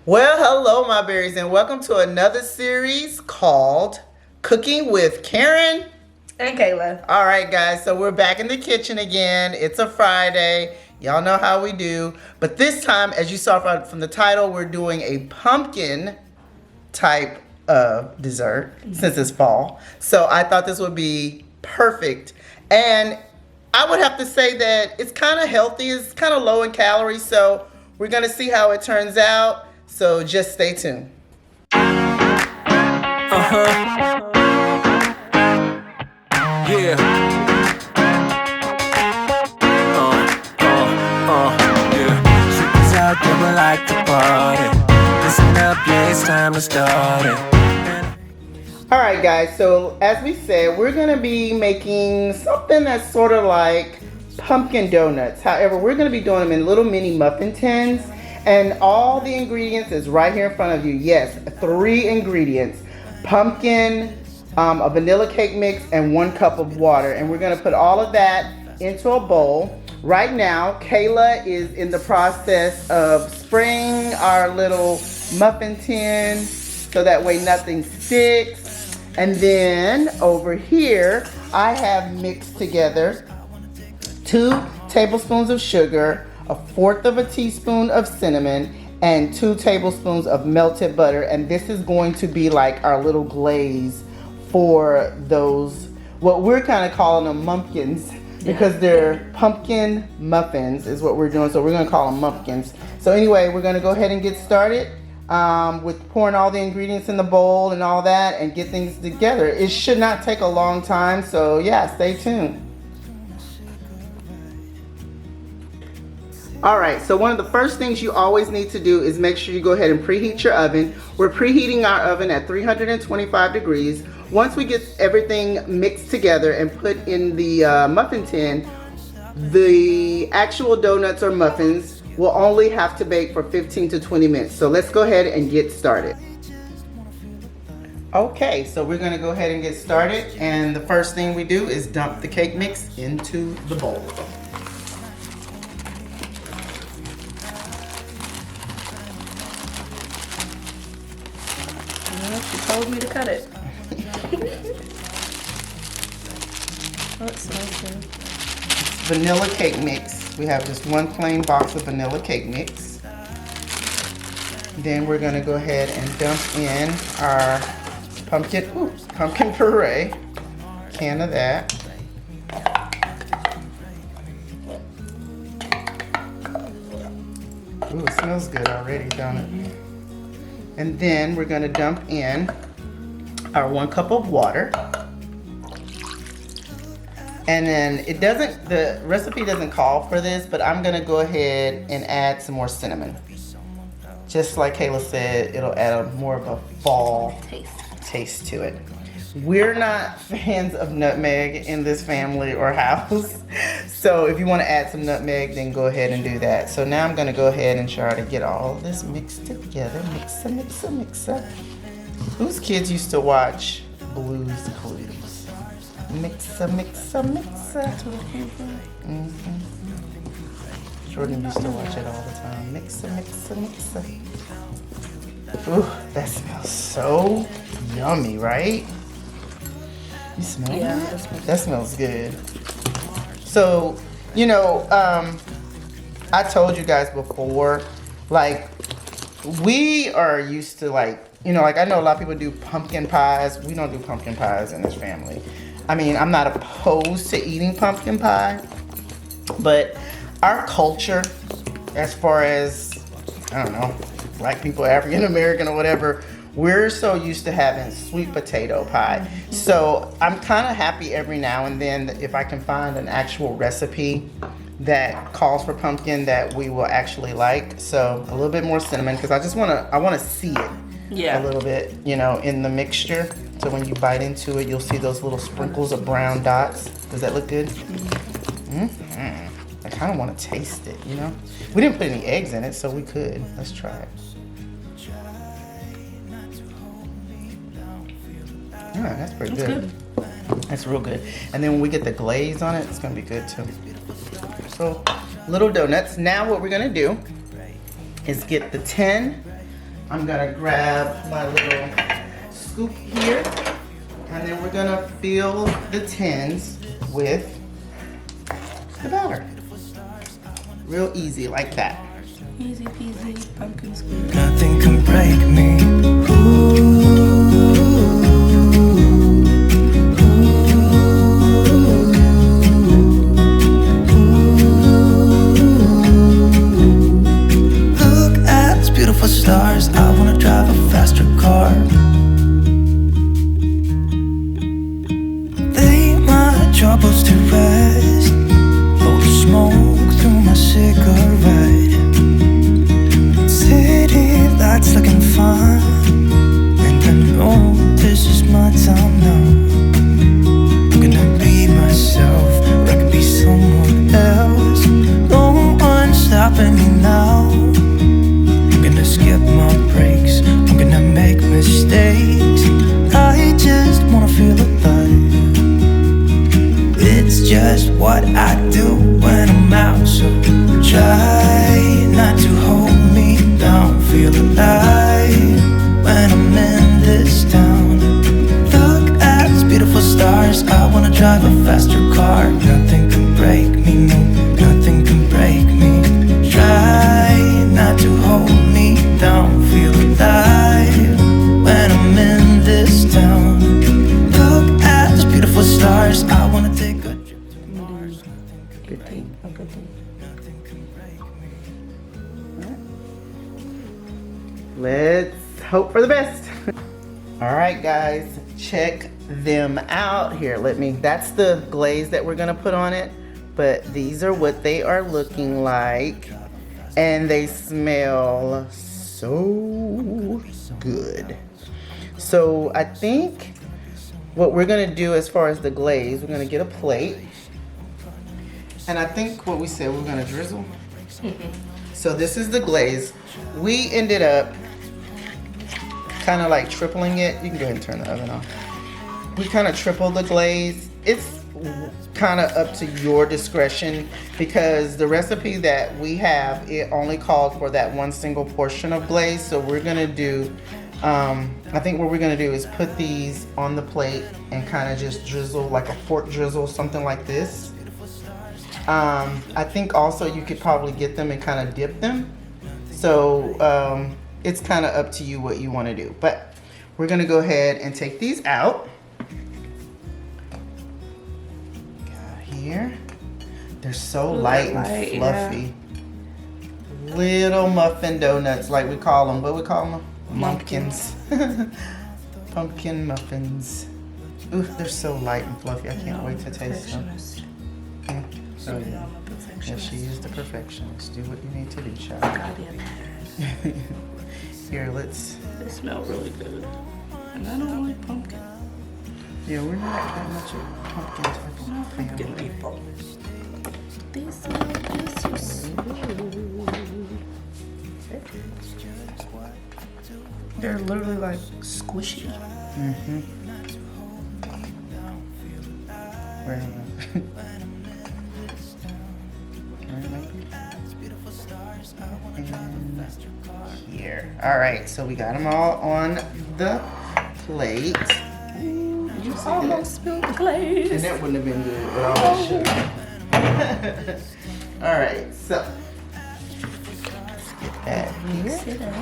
Well, hello, my berries, and welcome to another series called Cooking with Karen And Kayla. All right, guys, so we're back in the kitchen again. It's a Friday. Y'all know how we do. But this time, as you saw from the title, we're doing a pumpkin type of dessert since it's fall. So I thought this would be perfect. And I would have to say that it's kind of healthy. It's kind of low in calories. So we're going to see how it turns out. So just stay tuned. Yeah. Yeah. Chicks out there would like to party. Listen up, yeah, it's time to start it. All right, guys, so as we said, we're going to be making something that's sort of like pumpkin donuts. However, we're going to be doing them in little mini muffin tins. And all the ingredients is right here in front of you. Yes, 3 ingredients. Pumpkin, a vanilla cake mix, and 1 cup of water. And we're going to put all of that into a bowl. Right now, Kayla is in the process of spraying our little muffin tin so that way nothing sticks. And then over here, I have mixed together 2 tablespoons of sugar, 1/4 of a teaspoon of cinnamon, and 2 tablespoons of melted butter. And this is going to be like our little glaze for those, what we're kind of calling them mumpkins, because they're pumpkin muffins is what we're doing. So we're going to call them mumpkins. So anyway, we're going to go ahead and get started with pouring all the ingredients in the bowl and all that and get things together. It should not take a long time. So yeah, stay tuned. All right, so one of the first things you always need to do is make sure you go ahead and preheat your oven. We're preheating our oven at 325 degrees. Once we get everything mixed together and put in the muffin tin, the actual donuts or muffins will only have to bake for 15 to 20 minutes. So let's go ahead and get started. Okay, so we're gonna go ahead and get started. And the first thing we do is dump the cake mix into the bowl. She told me to cut it. Oh, it smells good. Vanilla cake mix. We have just 1 plain box of vanilla cake mix. Then we're gonna go ahead and dump in our pumpkin puree. Can of that. Ooh, it smells good already, don't it? And then we're gonna dump in our 1 cup of water. And then the recipe doesn't call for this, but I'm gonna go ahead and add some more cinnamon. Just like Kayla said, it'll add more of a fall taste to it. We're not fans of nutmeg in this family or house. So if you wanna add some nutmeg, then go ahead and do that. So now I'm gonna go ahead and try to get all of this mixed together. Mixa. Whose kids used to watch Blue's Clues? Mixa. Jordan used to watch it all the time. Mixa. Ooh, that smells so yummy, right? You smell that? That smells good. So, you know, I told you guys before, like, we are used to, like, you know, like, I know a lot of people do pumpkin pies. We don't do pumpkin pies in this family. I mean, I'm not opposed to eating pumpkin pie, but our culture, as far as, I don't know, black people, African American or whatever, we're so used to having sweet potato pie. So I'm kind of happy every now and then that if I can find an actual recipe that calls for pumpkin that we will actually like. So a little bit more cinnamon, because I want to see it a little bit, you know, in the mixture. So when you bite into it, you'll see those little sprinkles of brown dots. Does that look good? I kind of want to taste it, you know? We didn't put any eggs in it, so we could. Let's try it. Yeah, that's pretty good. That's real good. And then when we get the glaze on it, it's gonna be good too. So, little donuts. Now what we're gonna do is get the tin I'm gonna grab my little scoop here, and then we're gonna fill the tins with the batter. Real easy like that. Easy peasy pumpkin squeeze. Nothing can break me. Look at these beautiful stars. I wanna drive a faster car. Lay my troubles to rest. Blow the smoke through my cigarette. City lights looking fine, and I know this is my time now. I'm gonna be myself, or I could be someone else. No one's stopping me now. I'm gonna skip my breaks, I'm gonna make mistakes. I just wanna feel alive. It's just what I do when I'm out, so try not to hold me down. Feel alive when I'm in this town. Look at these beautiful stars. I wanna drive a faster car. Nothing can break me, no, nothing can break me. Try not to hold me down. Feel alive when I'm in this town. Look at these beautiful stars. I wanna take a trip to Mars. Good tea. Oh, good tea. Let's hope for the best. All right, guys, check them out here. That's the glaze that we're gonna put on it, but these are what they are looking like, and they smell so good. So I think what we're gonna do as far as the glaze, we're gonna get a plate, and I think what we said, we're gonna drizzle. So this is the glaze. We ended up kind of like tripling it. You can go ahead and turn the oven off. We kind of tripled the glaze. It's kind of up to your discretion, because the recipe that we have, it only called for that one single portion of glaze. So we're gonna do, I think what we're gonna do is put these on the plate and kind of just drizzle like a pork drizzle, something like this. I think also you could probably get them and kind of dip them. So it's kind of up to you what you want to do. But we're going to go ahead and take these out. Got here. They're so light and fluffy. Yeah. Little muffin donuts, like we call them. What we call them? Mumpkins. Pumpkin muffins. Ooh, they're so light and fluffy. I can't wait to taste them. Oh, yeah. Yeah, she is the perfectionist. Do what you need to do, child. Here, They smell really good. And I don't like pumpkin. Yeah, we're not that much of pumpkin type of Pumpkin family. people. They smell delicious. They're literally like squishy. Mm-hmm. Where am I? Here. All right, so we got them all on the plate. Did you Almost spilled the glaze. And that wouldn't have been good with all that sugar. All right, so let's get that Mix here. it up.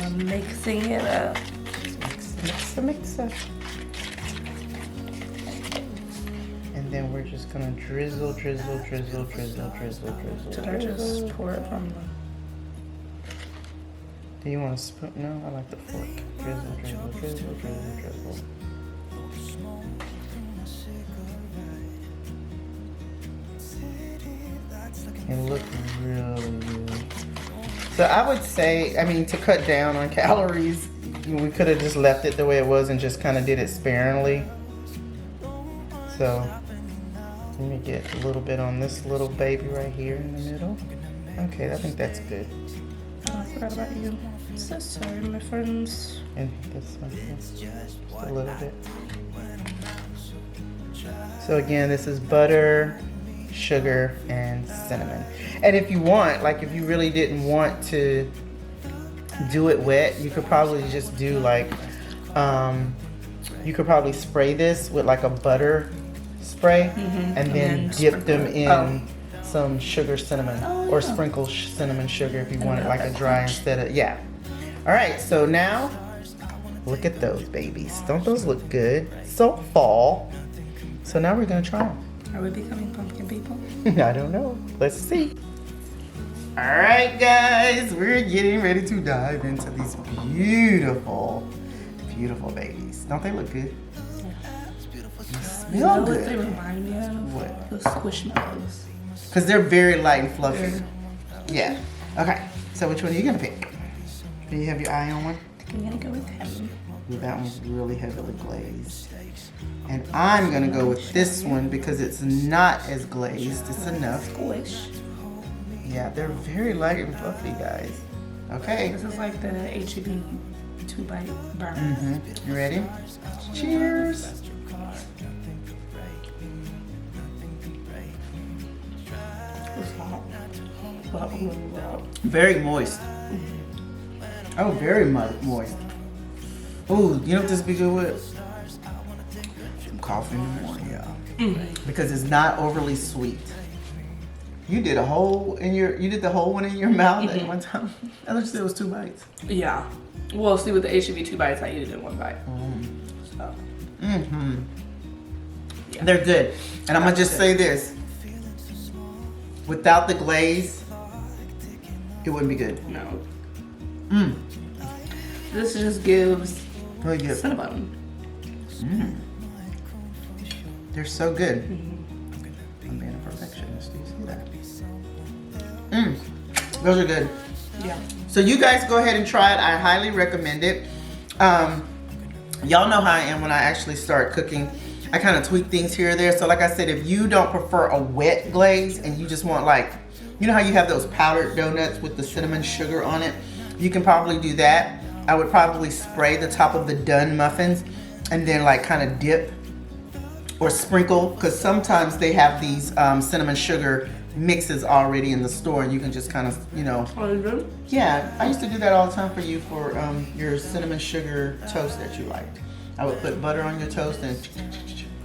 I'm mixing it up. Mixer. And then we're just gonna drizzle. Did I just pour it from the... Do you want a spoon? No, I like the fork. Drizzle. It looks really good. So I would say, I mean, to cut down on calories, we could have just left it the way it was and just kind of did it sparingly. So let me get a little bit on this little baby right here in the middle. Okay, I think that's good. Oh, I forgot about you. So sorry, my friends. And this one here, just a little bit. So again, this is butter, sugar, and cinnamon. And if you want, like if you really didn't want to do it wet, you could probably just do like, you could probably spray this with like a butter spray and then dip them in some sugar cinnamon or sprinkle cinnamon sugar if you want it like a dry instead of, yeah. All right, so now look at those babies. Don't those look good? So fall. So now we're gonna try them. Are we becoming pumpkin people? I don't know. Let's see. All right, guys, we're getting ready to dive into these beautiful, beautiful babies. Don't they look good? They smell You know good. what they remind me of? What? The Squishmallows. Because they're very light and fluffy. Yeah. Okay. So which one are you gonna pick? Do you have your eye on one? I think I'm gonna go with him. Ooh, that one's really heavily glazed. And I'm gonna go with this one because it's not as glazed. It's enough. Squish. Yeah, they're very light and fluffy, guys. Okay. This is like the HEB 2-bite burn. You ready? Cheers. It's hot. But really well. Very moist. Oh, very moist. Ooh, you know what this be good with? Some coffee in the morning, yeah. Because it's not overly sweet. You did a hole in you did the whole one in your mouth at one time. I thought you said it was 2 bites. Yeah. Well, see, with the HEB 2 bites, I eat it in 1 bite. So. Yeah. They're good. And I'm gonna just say this. Without the glaze, it wouldn't be good. No. This just gives Really good. cinnamon. They're so good. I'm being a perfectionist. Do you see that? Those are good. Yeah. So you guys go ahead and try it. I highly recommend it. Y'all know how I am when I actually start cooking. I kind of tweak things here or there. So like I said, if you don't prefer a wet glaze and you just want like, you know how you have those powdered donuts with the cinnamon sugar on it? You can probably do that. I would probably spray the top of the done muffins and then like kind of dip or sprinkle, because sometimes they have these cinnamon sugar mixes already in the store and you can just kind of, you know. Oh, you do? Yeah, I used to do that all the time for you for your cinnamon sugar toast that you liked. I would put butter on your toast and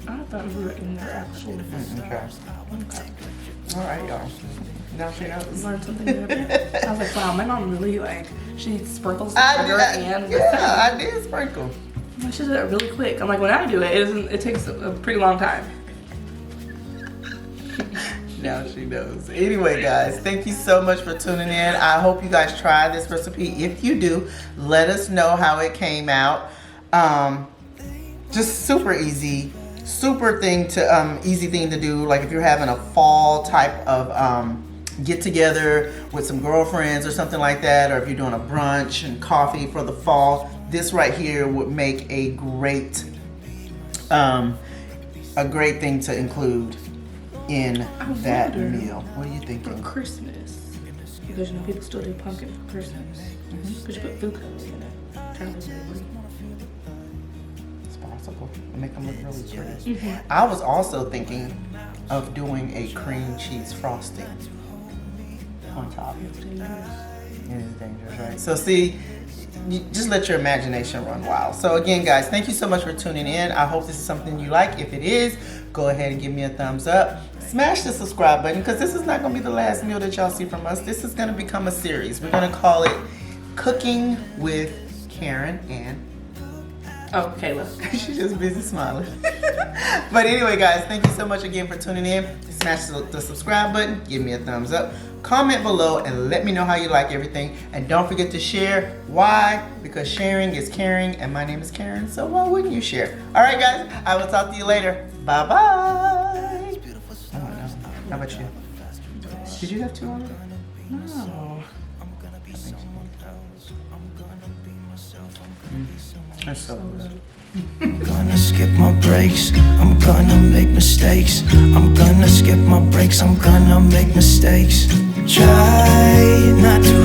I thought we were in there actually. okay. Okay. All right, y'all. Now she knows. Learned something new. I was like, wow, my mom really like, she sprinkles I sugar and yeah, I did sprinkle. I should do that really quick. I'm like, when I do it, it takes a pretty long time. Now she knows. Anyway, guys, thank you so much for tuning in. I hope you guys try this recipe. If you do, let us know how it came out. Just super easy, easy thing to do. Like if you're having a fall type of get together with some girlfriends or something like that, or if you're doing a brunch and coffee for the fall, this right here would make a great thing to include in that meal. What are you For thinking? Christmas, because you know people still do pumpkin for Christmas. But you put food coloring in it. Turn it into green. It's possible. Make them look really pretty. I was also thinking of doing a cream cheese frosting on top. It is dangerous, right? So see, you just let your imagination run wild. So again, guys, thank you so much for tuning in. I hope this is something you like. If it is, go ahead and give me a thumbs up. Smash the subscribe button, because this is not going to be the last meal that y'all see from us. This is going to become a series. We're going to call it Cooking with Karen and Kayla. she's just busy smiling. But anyway, guys, thank you so much again for tuning in. Smash the subscribe button, give me a thumbs up, comment below, and let me know how you like everything. And don't forget to share. Why? Because sharing is caring, and my name is Karen, so why wouldn't you share? All right, guys, I will talk to you later. Bye-bye. Oh, no. How about you? Did you have 2 on it? No. That's so good. I'm gonna skip my breaks, I'm gonna make mistakes. I'm gonna skip my breaks, I'm gonna make mistakes. Try not to